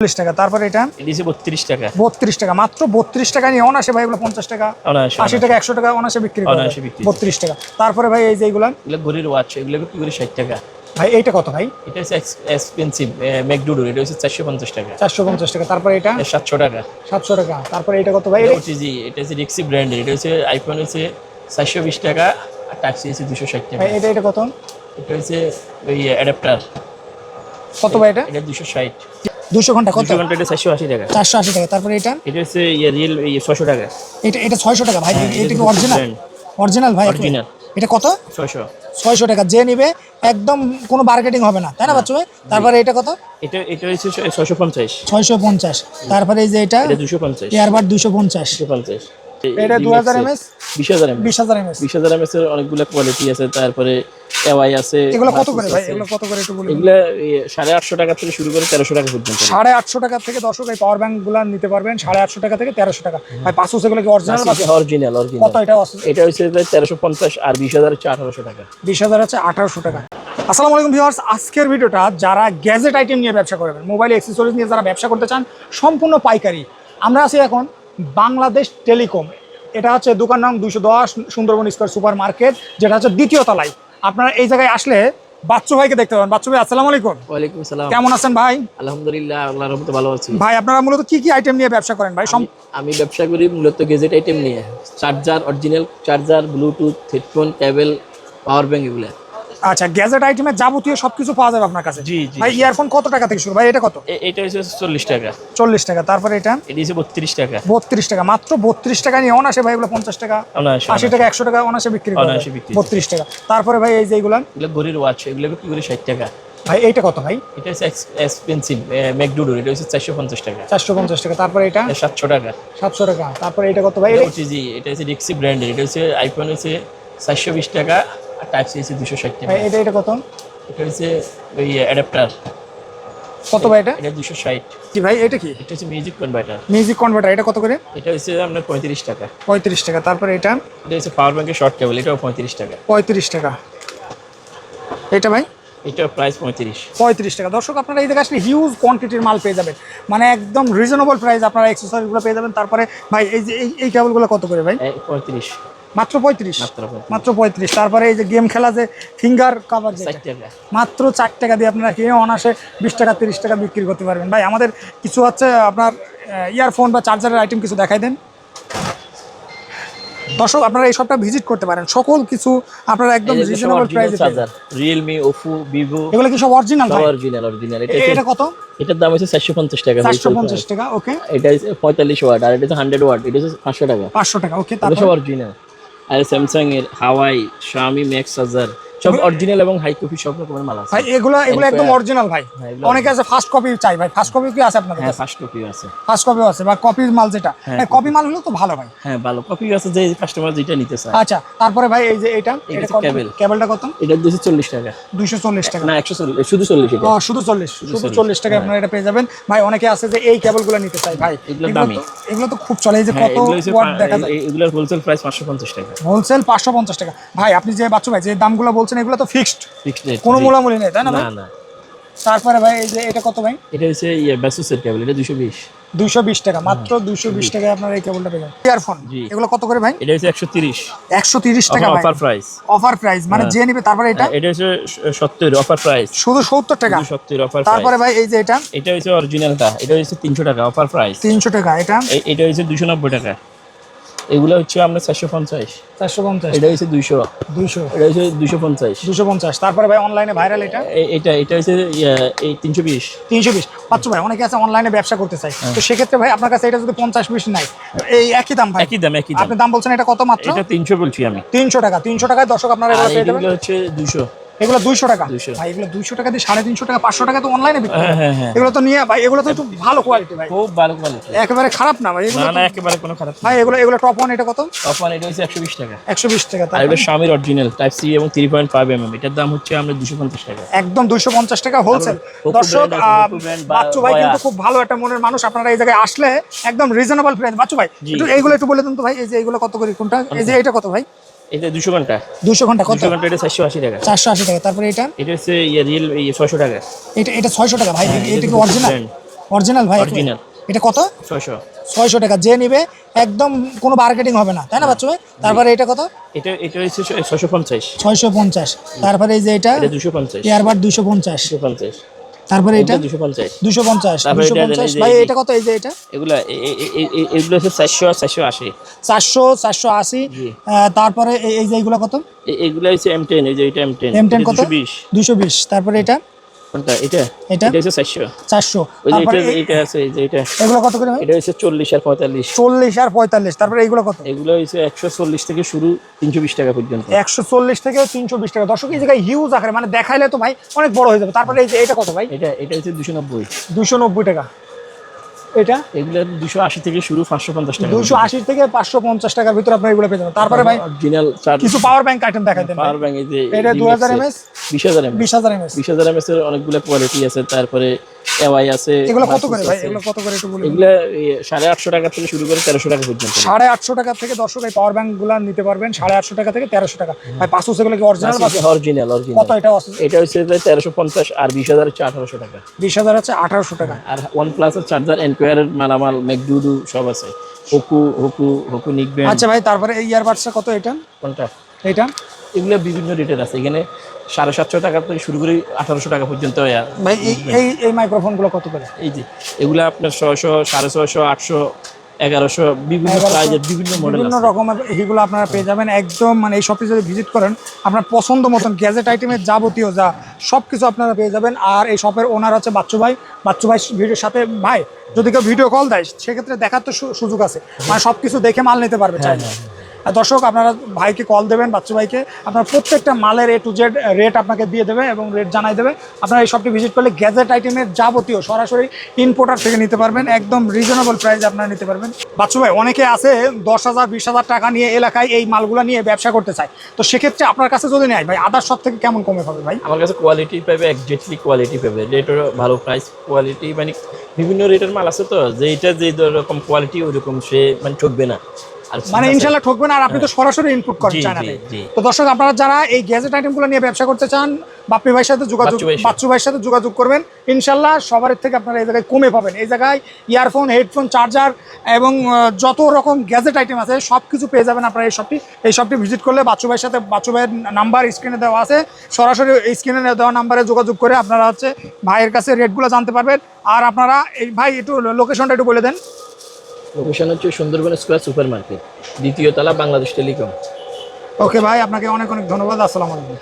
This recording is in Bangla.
40 টাকা। তারপরে এটা দিয়েছে 32 টাকা। 32 টাকা, মাত্র 32 টাকা নিয়ে অনাসে ভাই এগুলো 50 টাকা, 80 টাকা, 100 টাকা অনাসে বিক্রি করে। 32 টাকা। তারপরে ভাই এই যে এগুলো ঘড়ির ওয়াচ, এগুলো বিক্রি করে 60 টাকা। ভাই এইটা কত ভাই? এটা হচ্ছে এক্সপেন্সিভ ম্যাকডুডো, এটা হচ্ছে 450 টাকা। 450 টাকা। তারপরে এটা 700 টাকা। 700 টাকা। তারপরে এটা কত ভাই? ওটিজি, এটা হচ্ছে রিক্সি ব্র্যান্ডের, এটা হচ্ছে আইফোন হচ্ছে 420 টাকা আর টাচ হচ্ছে 260 টাকা। ভাই এটা কত? এটা হচ্ছে ওই অ্যাডাপ্টার। কত ভাই এটা? এটা 260। 200 ঘন্টা কত? 200 ঘন্টা এটা 480 টাকা। 480 টাকা। তারপরে এটা হচ্ছে রিয়েল 600 টাকা। এটা 600 টাকা ভাই। এটা কি অরিজিনাল? অরিজিনাল ভাই। অরিজিনাল। এটা কত? 600 টাকা। যে নিবে একদম কোনো মার্কেটিং হবে না, তাই না বাচ্চা ভাই? তারপরে এটা কত? এটা হচ্ছে 650। 650। তারপরে এই যে এটা 250। এয়ারবাড 250। এটা 2000 mAh 20000 mAh 20000 mAh 20000 mAh এর অনেকগুলো কোয়ালিটি আছে। তারপরে এওয়াই আছে। এগুলো কত করে ভাই? এগুলো কত করে একটু বলুন। এগুলো 850 টাকা থেকে শুরু করে 1300 টাকা পর্যন্ত। 850 টাকা থেকে দর্শক এই পাওয়ার ব্যাংক গুলো নিতে পারবেন 850 টাকা থেকে 1300 টাকা। ভাই পাসুস এগুলো কি অরিজিনাল? অরিজিনাল। কত এটা? এটা হচ্ছে 1350 আর 20000 হচ্ছে 1800 টাকা। 20000 হচ্ছে 1800 টাকা। আসসালামু আলাইকুম ভিউয়ার্স, আজকের ভিডিওটা যারা গ্যাজেট আইটেম নিয়ে ব্যবসা করবেন, মোবাইল অ্যাক্সেসরিজ নিয়ে যারা ব্যবসা করতে চান, সম্পূর্ণ পাইকারি। আমরা আছি এখন বাংলাদেশ টেলিকম। এটা হচ্ছে দোকান নং 210 সুন্দরবন স্কয়ার সুপার মার্কেট, যেটা হচ্ছে দ্বিতীয় তলায়। আপনারা এই জায়গায় আসলে বাচ্চু ভাইকে দেখতে পাবেন। বাচ্চু ভাই আসসালামু আলাইকুম। ওয়ালাইকুম আসসালাম। কেমন আছেন ভাই? আলহামদুলিল্লাহ, আল্লাহর রহমতে ভালো আছি। ভাই আপনারা মূলত কি কি আইটেম নিয়ে ব্যবসা করেন ভাই? আমি ব্যবসা করি মূলত গ্যাজেট আইটেম নিয়ে। Charger, original charger, bluetooth, headphone, cable, power bank এগুলা। আচ্ছা, গ্যাজেট আইটেমের যাবতীয় সবকিছু পাওয়া যাবে আপনার কাছে? জি জি। ভাই ইয়ারফোন কত টাকা থেকে শুরু ভাই? এটা কত? এটা হচ্ছে 40 টাকা। 40 টাকা। তারপরে এটা হচ্ছে 32 টাকা। 32 টাকা। মাত্র 32 টাকা নিয়ে অনাসে ভাই এগুলো 50 টাকা, 80 টাকা, 100 টাকা অনাসে বিক্রি করে। 32 টাকা। তারপরে ভাই এই যে এগুলো ঘড়ির ওয়াচ, এগুলো বিক্রি করে 60 টাকা। ভাই এইটা কত ভাই? এটা হচ্ছে এক্সপেন্সিভ ম্যাকডুডো, এটা হচ্ছে 450 টাকা। 450 টাকা। তারপরে এটা 700 টাকা। 700 টাকা। তারপরে এটা কত ভাই? ওটিজি, এটা হচ্ছে রিক্সি ব্র্যান্ডের, এটা হচ্ছে আইফোন হচ্ছে 420 টাকা আর টাচ হচ্ছে 260 টাকা। ভাই এটা কত? এটা হচ্ছে ওই অ্যাডাপ্টার। কত ভাই এটা? এটা 260। কি ভাই এটা কি? এটা হচ্ছে মিউজিক কনভার্টার। Music converter. এটা কত করে? এটা হচ্ছে আপনার 35 টাকা। 35 টাকা। তারপরে এটা হচ্ছে পাওয়ার ব্যাংকের শর্ট কেবল, এটাও 35 টাকা। 35 টাকা। এটা ভাই এটা প্রাইস 35 টাকা। দর্শক আপনারা এই জায়গায় আসলে হিউজ কোয়ান্টিটির মাল পেয়ে যাবেন, মানে একদম রিজনেবল প্রাইস আপনারা অ্যাকসেসরিজগুলো পেয়ে যাবেন। তারপরে ভাই এই যে এই কেবলগুলো কত করে ভাই? 35। মাত্র 35। মাত্র 35। তারপরে এই যে গেম খেলা যে ফিঙ্গার কভার, মাত্র 4 টাকা দিয়ে আপনারা কিনে অনাসে 20 টাকা 30 টাকা বিক্রি করতে পারবেন। ভাই আমাদের কিছু হচ্ছে আপনার ইয়ারফোন বা চার্জারের আইটেম কিছু দেখাই দেন। দর্শক আপনারা এই সবটা ভিজিট করতে পারেন, সকল কিছু আপনারা একদম রিজনেবল প্রাইসে চার্জার। Realme, Oppo, Vivo এগুলো কি সব অরিজিনাল ভাই? অরিজিনাল। এটা কত? এটার দাম হচ্ছে 450 টাকা। 450 টাকা। ওকে। এটা হচ্ছে 45 ওয়াট আর এটা হচ্ছে 100 ওয়াট, এটা হচ্ছে 500 টাকা। 500 টাকা। ওকে। তারপর সব অরিজিনাল। আর স্যামসাং এর, হাওয়াই, Xiaomi ম্যাক্স চার্জার সব অরিজিনাল এবং হাই কপি সব রকমের মাল আছে ভাই। এগুলো একদম অরিজিনাল ভাই। অনেকে আছে ফার্স্ট কপি চাই ভাই। ফার্স্ট কপি কি আছে আপনাদের? হ্যাঁ, ফার্স্ট কপি আছে। ফার্স্ট কপিও আছে বা কপির মাল যেটা, কপি মাল হলো তো ভালো ভাই। হ্যাঁ, ভালো কপি আছে যে কাস্টমার যেটা নিতে চায়। আচ্ছা, তারপরে ভাই এই যে এটা কেবলটা কত? এটা 240 টাকা। 240 টাকা না 140, শুধু 40 এটা। শুধু 40 টাকা আপনারা এটা পেয়ে যাবেন ভাই। অনেকে আছে যে এই কেবলগুলো নিতে চায় ভাই, এগুলো তো খুব চলে। এই যে কত ওয়াট দেখা যায়, এগুলোর হোলসেল প্রাইস 550 টাকা। হোলসেল 550 টাকা। ভাই আপনি যে বাচ্চু ভাই যে দামগুলো বলছেন এগুলো তো ফিক্সড রেট, কোনো মূলামূলি নেই, তাই না ভাই? না। তারপরে ভাই এই যে এটা কত ভাই? এটা হচ্ছে Basusের কেবল, এটা 220 টাকা। মাত্র 220 টাকায় আপনারা এই কেবলটা পেয়ে যাবেন। ইয়ারফোন এগুলো কত করে ভাই? এটা হচ্ছে 130। 130 টাকা ভাই। অফার প্রাইস মানে যে নিবে। তারপরে এটা হচ্ছে 70 অফার প্রাইস, শুধু 70 টাকা। 70 অফার। তারপরে ভাই এই যে এটা হচ্ছে অরিজিনালটা, এটা হচ্ছে 300 টাকা অফার প্রাইস। 300 টাকা। এটা হচ্ছে 290 টাকা। এগুলো হচ্ছে আমরা 450। এটা হচ্ছে 200। এটা হচ্ছে 250। তারপরে ভাই অনলাইনে ভাইরাল এটা হচ্ছে এই 320। পাচ্ছ ভাই। অনেকে আছে অনলাইনে ব্যবসা করতে চাই, তো সেক্ষেত্রে ভাই আপনার কাছে এটা যদি 50-20 নাই, এই একই দাম ভাই? একই দাম। আপনি দাম বলছেন এটা কত? মাত্র এটা 300 বলছি আমি। 300 টাকা। 300 টাকায় দর্শক আপনারা পেয়ে যাবেন। এগুলো হচ্ছে 200। এগুলো 200 টাকা ভাই। এগুলো 200 টাকা দিয়ে 350 টাকা 500 টাকা তো অনলাইনে বিক্রি করে। এগুলো তো নিয়ে ভাই, এগুলো তো একটু ভালো কোয়ালিটি ভাই, খুব ভালো কোয়ালিটি, একেবারে খারাপ না ভাই। এগুলো না একেবারে কোনো খারাপ না ভাই। এগুলো টপ ওয়ান এটা কত? টপ ওয়ান এটা হচ্ছে 120 টাকা। 120 টাকা। আর এটা Xiaomi অরিজিনাল টাইপ সি এবং 3.5 mm, এটার দাম হচ্ছে আমরা 250 টাকা। একদম 250 টাকা হোলসেল। দর্শক বাচ্চু ভাই কিন্তু খুব ভালো একটা মনের মানুষ। আপনারা এই জায়গায় আসলে একদম রিজনেবল প্রাইস। বাচ্চু ভাই এইগুলো একটু বলে দেন তো ভাই। এই যে এগুলো কত করে কোনটা? এই যে এটা কত ভাই? এটা 200 ঘন্টা। 200 ঘন্টা কত? 200 ঘন্টা এটা 480 টাকা। 480 টাকা। তারপরে এটা হচ্ছে রিয়েল 600 টাকা। এটা 600 টাকা ভাই। এটা কি অরিজিনাল? অরিজিনাল ভাই? অরিজিনাল। এটা কত? 600। 600 টাকা। যে নিবে একদম কোনো মার্কেটিং হবে না, তাই না বাচ্চু ভাই? তারপরে এটা কত? এটা হচ্ছে 650। 650। তারপরে এই যে এটা এটা 250। এয়ারবাড 250। 250। তারপরে এটা 250। 250। তারপরে এটা 250 ভাই। এটা কত? এই যে এটা এগুলো হচ্ছে 480। 400, 480। তারপরে এই যে এইগুলো কত? এগুলো হচ্ছে M10। এই যে এটা M10। M10 কত? 220। 220। তারপরে এটা কোনটা? এটা হচ্ছে 400। 400। ওই যে তারপরে এটা আছে, এই যে এটা এগুলো কত করে ভাই? এটা হচ্ছে 40 আর 45। 40 আর 45। তারপরে এইগুলো কত? এগুলো হচ্ছে 140 থেকে শুরু, 320 টাকা পর্যন্ত। 140 থেকে 320 টাকা। দর্শক এই জায়গায় হিউজ আকারে, মানে দেখাইলে তো ভাই অনেক বড় হয়ে যাবে। তারপরে এই যে এটা কত ভাই? এটা হচ্ছে 290। 290 টাকা। এটা এগুলো 280 থেকে শুরু, 550 টাকা। 280 থেকে 550 টাকার ভিতরে আপনি এগুলো পেয়ে যাবেন। তারপরে ভাই অরিজিনাল চার্জ, কিছু পাওয়ার ব্যাংক আইটেম দেখাই দেন। পাওয়ার ব্যাংক এই যে এটা 2000 এমএস, 20000 এমএস। 20000 এমএস। 20000 এমএস এর অনেকগুলো কোয়ালিটি আছে। তারপরে এওয়াই আছে। এগুলো কত করে ভাই? এগুলো কত করে একটু বলুন। এগুলো 850 টাকা থেকে শুরু করে 1300 টাকা পর্যন্ত। 850 টাকা থেকে দর্শক এই পাওয়ার ব্যাংক গুলো নিতে পারবেন 850 টাকা থেকে 1300 টাকা। ভাই পাঁচশো সেগুলো কি অরিজিনাল? অরিজিনাল। কত এটা? এটা হচ্ছে 1350 আর 20000 হচ্ছে 1800 টাকা। 20000 হচ্ছে 1800 টাকা। আর OnePlus এর চার্জার, এনকোয়ার এর মালামাল, ম্যাকডুডু সব আছে। হোকু নিকবেন। আচ্ছা ভাই, তারপরে এই ইয়ারবাডসটা কত? এটা কোনটা? এটা এগুলো বিভিন্ন রেটের আছে। এখানে 750 টাকা থেকে শুরু করে 1800 টাকা পর্যন্ত। ভাই এই মাইক্রোফোন গুলো কত করে? এই যে এগুলো আপনার 600, 650, 800, 1100 বিভিন্ন প্রাইজের বিভিন্ন মডেল বিভিন্ন আছে। রকমের এইগুলো আপনারা পেয়ে যাবেন একদম। মানে এই শপে যদি ভিজিট করেন আপনার পছন্দ মতন গ্যাজেট আইটেমের যাবতীয় যা সব কিছু আপনারা পেয়ে যাবেন। আর এই শপের ওনার হচ্ছে বাচ্চু ভাই। বাচ্চু ভাই ভিডিওর সাথে ভাই যদি কেউ ভিডিও কল দেয় সেক্ষেত্রে দেখার তো সুযোগ আছে, মানে সব কিছু দেখে মাল নিতে পারবে চাইলে। আর দর্শক আপনারা ভাইকে কল দেবেন, বাচ্চু ভাইকে, আপনার প্রত্যেকটা মালের A to Z রেট আপনাকে দিয়ে দেবে এবং রেট জানাই দেবে। আপনারা এই শপটি ভিজিট করলে গ্যাজেট আইটেমের যাবতীয় সরাসরি ইম্পোর্টার থেকে নিতে পারবেন, একদম রিজনেবল প্রাইসে আপনারা নিতে পারবেন। বাচ্চু ভাই অনেকে আছে 10,000 20,000 টাকা নিয়ে এলাকায় এই মালগুলো নিয়ে ব্যবসা করতে চায়, তো সেক্ষেত্রে আপনার কাছে যদি নেয় ভাই আদার শপ থেকে কেমন কমে পাবে ভাই? আমার কাছে কোয়ালিটি পাবে, এক্স্যাক্টলি কোয়ালিটি পাবে। রেটেরও ভালো, প্রাইস কোয়ালিটি, মানে বিভিন্ন রেটের মাল আছে তো, যে এটা যে রকম কোয়ালিটি ওই রকম সে মানে ঠকবে না। মানে ইনশাআল্লাহ ঠকবে না। আর আপনি তো সরাসরি ইনপুট করেন চায়নাতে। তো দর্শক আপনারা যারা এই গ্যাজেট আইটেমগুলো নিয়ে ব্যবসা করতে চান বাপ্পি ভাইয়ের সাথে বাচ্চু ভাইয়ের সাথে যোগাযোগ করবেন। ইনশাআল্লাহ সবার থেকে আপনারা এই জায়গায় কমে পাবেন। এই জায়গায় ইয়ারফোন, হেডফোন, চার্জার এবং যত রকম গ্যাজেট আইটেম আছে সব কিছু পেয়ে যাবেন আপনারা এই শপটি ভিজিট করলে। বাচ্চু ভাইয়ের সাথে, বাচ্চু ভাইয়ের নাম্বার স্ক্রিনে দেওয়া আছে, সরাসরি এই স্ক্রিনে দেওয়া নাম্বারে যোগাযোগ করে আপনারা হচ্ছে ভাইয়ের কাছে রেটগুলো জানতে পারবেন। আর আপনারা এই ভাই একটু লোকেশনটা একটু বলে দেন। লোকেশন হচ্ছে সুন্দরবন স্কয়ার সুপার মার্কেট, দ্বিতীয় তলা, বাংলাদেশ টেলিকম। ওকে ভাই, আপনাকে অনেক অনেক ধন্যবাদ। আসসালামু আলাইকুম।